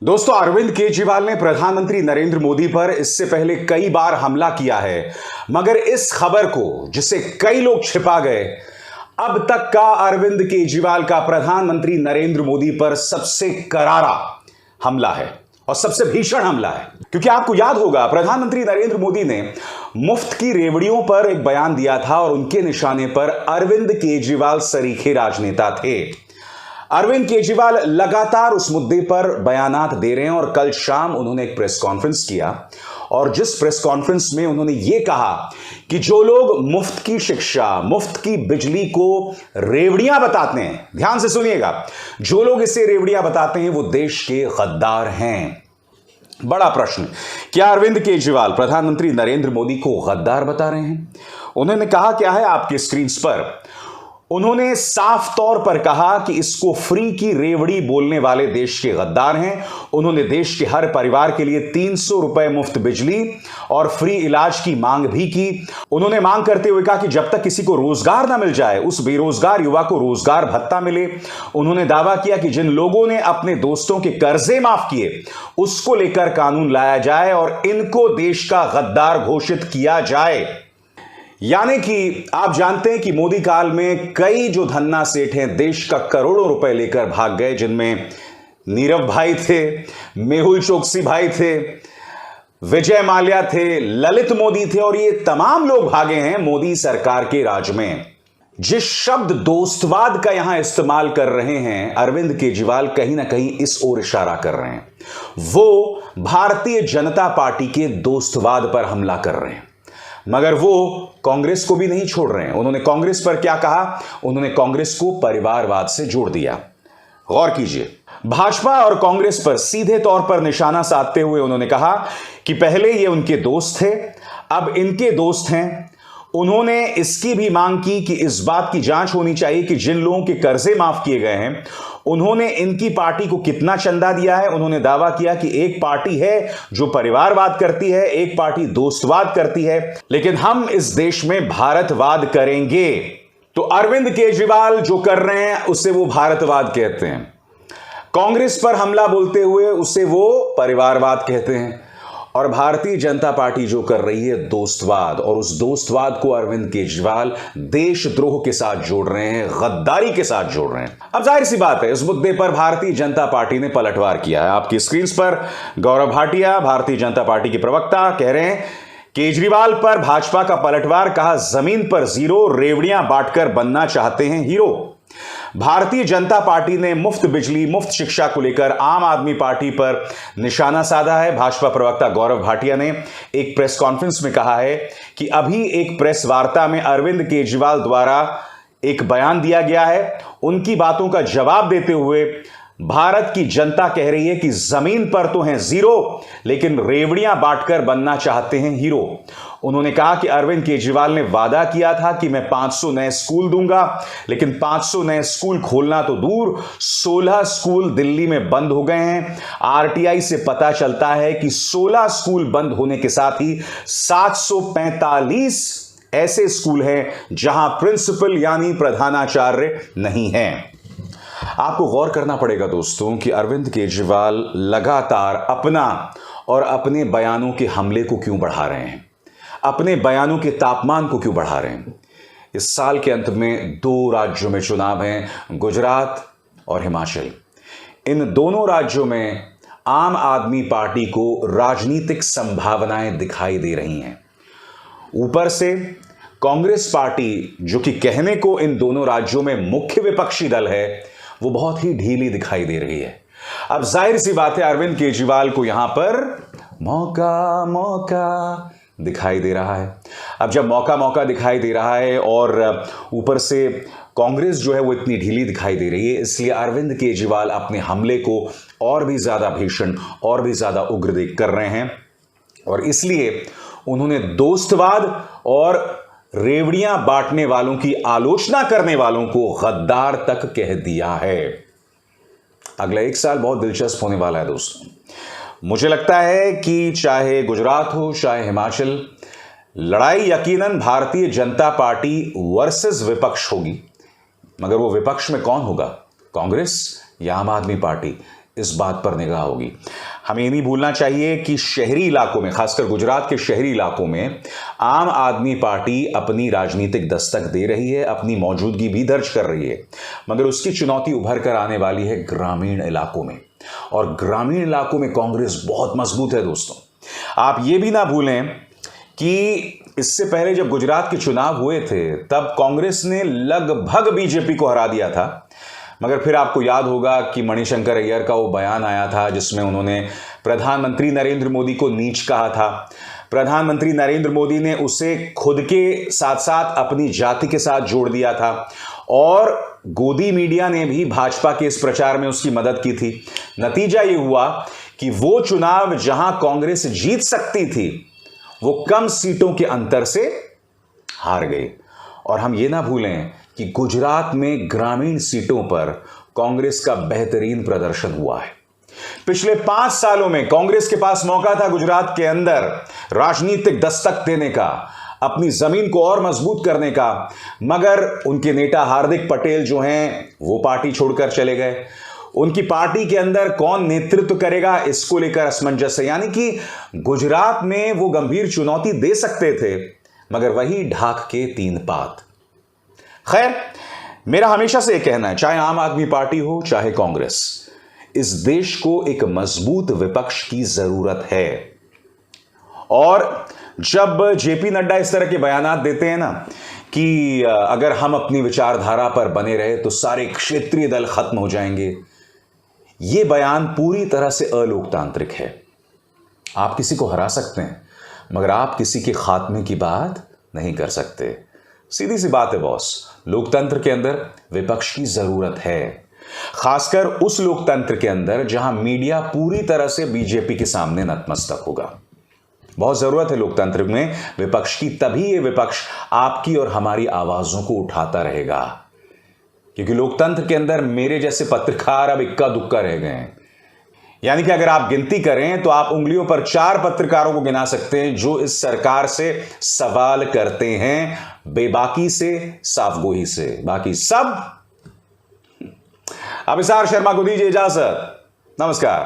दोस्तों, अरविंद केजरीवाल ने प्रधानमंत्री नरेंद्र मोदी पर इससे पहले कई बार हमला किया है, मगर इस खबर को जिसे कई लोग छिपा गए, अब तक का अरविंद केजरीवाल का प्रधानमंत्री नरेंद्र मोदी पर सबसे करारा हमला है और सबसे भीषण हमला है। क्योंकि आपको याद होगा, प्रधानमंत्री नरेंद्र मोदी ने मुफ्त की रेवड़ियों पर एक बयान दिया था और उनके निशाने पर अरविंद केजरीवाल सरीखे राजनेता थे। अरविंद केजरीवाल लगातार उस मुद्दे पर बयानात दे रहे हैं और कल शाम उन्होंने एक प्रेस कॉन्फ्रेंस किया और जिस प्रेस कॉन्फ्रेंस में उन्होंने यह कहा कि जो लोग मुफ्त की शिक्षा, मुफ्त की बिजली को रेवड़ियां बताते हैं, ध्यान से सुनिएगा, जो लोग इसे रेवड़ियां बताते हैं वो देश के गद्दार हैं। बड़ा प्रश्न, क्या अरविंद केजरीवाल प्रधानमंत्री नरेंद्र मोदी को गद्दार बता रहे हैं? उन्होंने कहा क्या है आपकी स्क्रीन पर। उन्होंने साफ तौर पर कहा कि इसको फ्री की रेवड़ी बोलने वाले देश के गद्दार हैं। उन्होंने देश के हर परिवार के लिए 300 रुपए मुफ्त बिजली और फ्री इलाज की मांग भी की। उन्होंने मांग करते हुए कहा कि जब तक किसी को रोजगार ना मिल जाए, उस बेरोजगार युवा को रोजगार भत्ता मिले। उन्होंने दावा किया कि जिन लोगों ने अपने दोस्तों के कर्जे माफ किए, उसको लेकर कानून लाया जाए और इनको देश का गद्दार घोषित किया जाए। यानी कि आप जानते हैं कि मोदी काल में कई जो धन्ना सेठ हैं, देश का करोड़ों रुपए लेकर भाग गए, जिनमें नीरव भाई थे, मेहुल चोकसी भाई थे, विजय माल्या थे, ललित मोदी थे और ये तमाम लोग भागे हैं मोदी सरकार के राज में। जिस शब्द दोस्तवाद का यहां इस्तेमाल कर रहे हैं अरविंद केजरीवाल, कहीं ना कहीं इस ओर इशारा कर रहे हैं। वो भारतीय जनता पार्टी के दोस्तवाद पर हमला कर रहे हैं, मगर वो कांग्रेस को भी नहीं छोड़ रहे हैं। उन्होंने कांग्रेस पर क्या कहा? उन्होंने कांग्रेस को परिवारवाद से जोड़ दिया। गौर कीजिए, भाजपा और कांग्रेस पर सीधे तौर पर निशाना साधते हुए उन्होंने कहा कि पहले ये उनके दोस्त थे, अब इनके दोस्त हैं। उन्होंने इसकी भी मांग की कि इस बात की जांच होनी चाहिए कि जिन लोगों के कर्जे माफ किए गए हैं, उन्होंने इनकी पार्टी को कितना चंदा दिया है। उन्होंने दावा किया कि एक पार्टी है जो परिवारवाद करती है, एक पार्टी दोस्तवाद करती है, लेकिन हम इस देश में भारतवाद करेंगे। तो अरविंद केजरीवाल जो कर रहे हैं उसे वो भारतवाद कहते हैं, कांग्रेस पर हमला बोलते हुए उसे वो परिवारवाद कहते हैं, और भारतीय जनता पार्टी जो कर रही है दोस्तवाद, और उस दोस्तवाद को अरविंद केजरीवाल देशद्रोह के साथ जोड़ रहे हैं, गद्दारी के साथ जोड़ रहे हैं। अब जाहिर सी बात है, इस मुद्दे पर भारतीय जनता पार्टी ने पलटवार किया है। आपकी स्क्रीन पर गौरव भाटिया, भारतीय जनता पार्टी के प्रवक्ता, कह रहे हैं केजरीवाल पर भाजपा का पलटवार, कहा जमीन पर जीरो, रेवड़ियां बांटकर बनना चाहते हैं हीरो। भारतीय जनता पार्टी ने मुफ्त बिजली, मुफ्त शिक्षा को लेकर आम आदमी पार्टी पर निशाना साधा है। भाजपा प्रवक्ता गौरव भाटिया ने एक प्रेस कॉन्फ्रेंस में कहा है कि अभी एक प्रेस वार्ता में अरविंद केजरीवाल द्वारा एक बयान दिया गया है। उनकी बातों का जवाब देते हुए भारत की जनता कह रही है कि जमीन पर तो हैं जीरो, लेकिन रेवड़ियां बांटकर बनना चाहते हैं हीरो। उन्होंने कहा कि अरविंद केजरीवाल ने वादा किया था कि मैं 500 नए स्कूल दूंगा, लेकिन 500 नए स्कूल खोलना तो दूर, 16 स्कूल दिल्ली में बंद हो गए हैं। आरटीआई से पता चलता है कि 16 स्कूल बंद होने के साथ ही 745 ऐसे स्कूल हैं जहां प्रिंसिपल यानी प्रधानाचार्य नहीं हैं। आपको गौर करना पड़ेगा दोस्तों कि अरविंद केजरीवाल लगातार अपना और अपने बयानों के हमले को क्यों बढ़ा रहे हैं, अपने बयानों के तापमान को क्यों बढ़ा रहे हैं। इस साल के अंत में 2 राज्यों में चुनाव हैं, गुजरात और हिमाचल। इन दोनों राज्यों में आम आदमी पार्टी को राजनीतिक संभावनाएं दिखाई दे रही हैं। ऊपर से कांग्रेस पार्टी, जो कि कहने को इन दोनों राज्यों में मुख्य विपक्षी दल है, वो बहुत ही ढीली दिखाई दे रही है। अब जाहिर सी बात है, अरविंद केजरीवाल को यहां पर मौका दिखाई दे रहा है। अब जब मौका दिखाई दे रहा है और ऊपर से कांग्रेस जो है वो इतनी ढीली दिखाई दे रही है, इसलिए अरविंद केजरीवाल अपने हमले को और भी ज्यादा भीषण, और भी ज्यादा उग्र कर रहे हैं, और इसलिए उन्होंने दोस्तवाद और रेवड़ियां बांटने वालों की आलोचना करने वालों को गद्दार तक कह दिया है। अगला 1 साल बहुत दिलचस्प होने वाला है दोस्तों। मुझे लगता है कि चाहे गुजरात हो, चाहे हिमाचल, लड़ाई यकीनन भारतीय जनता पार्टी वर्सेस विपक्ष होगी, मगर वो विपक्ष में कौन होगा, कांग्रेस या आम आदमी पार्टी, इस बात पर निगाह होगी। हमें ये नहीं भूलना चाहिए कि शहरी इलाकों में, खासकर गुजरात के शहरी इलाकों में, आम आदमी पार्टी अपनी राजनीतिक दस्तक दे रही है, अपनी मौजूदगी भी दर्ज कर रही है, मगर उसकी चुनौती उभर कर आने वाली है ग्रामीण इलाकों में। और ग्रामीण इलाकों में कांग्रेस बहुत मजबूत है दोस्तों। आप ये भी ना भूलें कि इससे पहले जब गुजरात के चुनाव हुए थे तब कांग्रेस ने लगभग बीजेपी को हरा दिया था, मगर फिर आपको याद होगा कि मणिशंकर अय्यर का वो बयान आया था जिसमें उन्होंने प्रधानमंत्री नरेंद्र मोदी को नीच कहा था। प्रधानमंत्री नरेंद्र मोदी ने उसे खुद के साथ साथ अपनी जाति के साथ जोड़ दिया था और गोदी मीडिया ने भी भाजपा के इस प्रचार में उसकी मदद की थी। नतीजा ये हुआ कि वो चुनाव जहां कांग्रेस जीत सकती थी वो कम सीटों के अंतर से हार गई। और हम ये ना भूलें कि गुजरात में ग्रामीण सीटों पर कांग्रेस का बेहतरीन प्रदर्शन हुआ है। पिछले 5 सालों में कांग्रेस के पास मौका था गुजरात के अंदर राजनीतिक दस्तक देने का, अपनी जमीन को और मजबूत करने का, मगर उनके नेता हार्दिक पटेल जो हैं वो पार्टी छोड़कर चले गए। उनकी पार्टी के अंदर कौन नेतृत्व करेगा इसको लेकर असमंजस है, यानी कि गुजरात में वो गंभीर चुनौती दे सकते थे मगर वही ढाक के 3 पात। खैर, मेरा हमेशा से यह कहना है, चाहे आम आदमी पार्टी हो चाहे कांग्रेस, इस देश को एक मजबूत विपक्ष की जरूरत है। और जब जेपी नड्डा इस तरह के बयान देते हैं ना कि अगर हम अपनी विचारधारा पर बने रहे तो सारे क्षेत्रीय दल खत्म हो जाएंगे, यह बयान पूरी तरह से अलोकतांत्रिक है। आप किसी को हरा सकते हैं मगर आप किसी के खात्मे की बात नहीं कर सकते। सीधी सी बात है बॉस, लोकतंत्र के अंदर विपक्ष की जरूरत है, खासकर उस लोकतंत्र के अंदर जहां मीडिया पूरी तरह से बीजेपी के सामने नतमस्तक होगा। बहुत जरूरत है लोकतंत्र में विपक्ष की, तभी यह विपक्ष आपकी और हमारी आवाजों को उठाता रहेगा। क्योंकि लोकतंत्र के अंदर मेरे जैसे पत्रकार अब इक्का दुक्का रह गए हैं। यानी कि अगर आप गिनती करें तो आप उंगलियों पर 4 पत्रकारों को गिना सकते हैं जो इस सरकार से सवाल करते हैं, बेबाकी से, साफगोई से। बाकी सब अभिसार शर्मा को दीजिए इजाजत। नमस्कार।